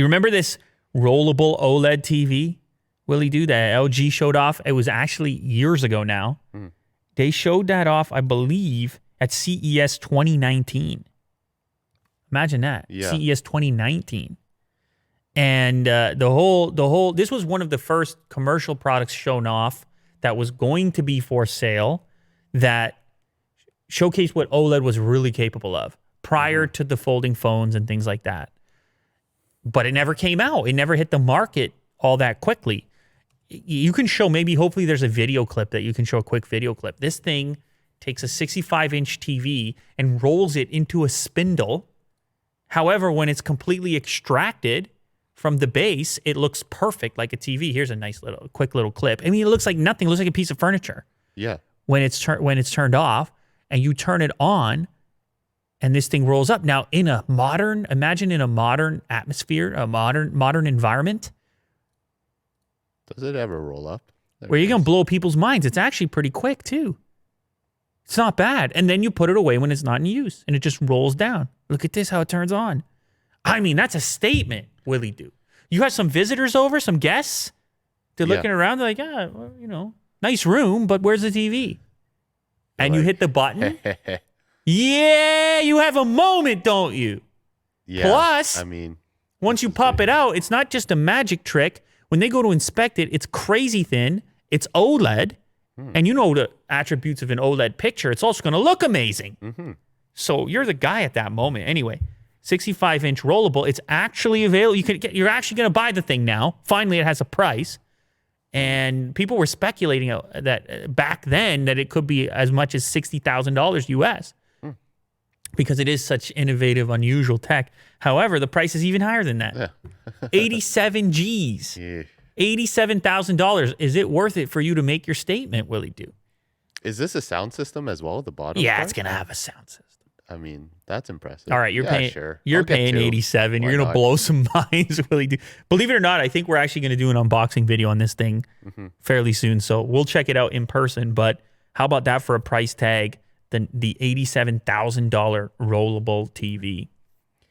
You remember this rollable OLED TV, Willie Do, that LG showed off? It was actually years ago now. They showed that off, I believe, at CES 2019. Imagine that. Yeah. CES 2019. And this was one of the first commercial products shown off that was going to be for sale that showcased what OLED was really capable of prior to the folding phones and things like that. But it never came out. It never hit the market all that quickly. You can show, hopefully there's a video clip that you can show, a quick video clip. This thing takes a 65-inch TV and rolls it into a spindle. However, when it's completely extracted from the base, it looks perfect like a TV. Here's a nice quick little clip. I mean, it looks like nothing. It looks like a piece of furniture. Yeah. When it's turned off and you turn it on and this thing rolls up. Now, imagine in a modern atmosphere, a modern environment. Does it ever roll up? Where you're going to blow people's minds. It's actually pretty quick, too. It's not bad. And then you put it away when it's not in use, and it just rolls down. Look at this, how it turns on. I mean, that's a statement, Willie Do. You have some visitors over, some guests. They're looking around. They're like, well, nice room, but where's the TV? And you hit the button. Yeah, you have a moment, don't you? Yeah. Plus, once you pop it out, it's not just a magic trick. When they go to inspect it, it's crazy thin. It's OLED. And you know the attributes of an OLED picture. It's also going to look amazing. So you're the guy at that moment. Anyway, 65-inch rollable. It's actually available. You're actually going to buy the thing now. Finally, it has a price. And people were speculating that back then that it could be as much as $60,000 US. Because it is such innovative, unusual tech. However, the price is even higher than that. Yeah. 87 G's. Yeah. $87,000. Is it worth it for you to make your statement, Willie Do? Is this a sound system as well at the bottom? Yeah, it's going to have a sound system. I mean, that's impressive. All right, you're paying. Sure. You're paying 87. You're going to blow some minds, Willie Do. Believe it or not, I think we're actually going to do an unboxing video on this thing fairly soon. So we'll check it out in person. But how about that for a price tag? The $87,000 rollable TV.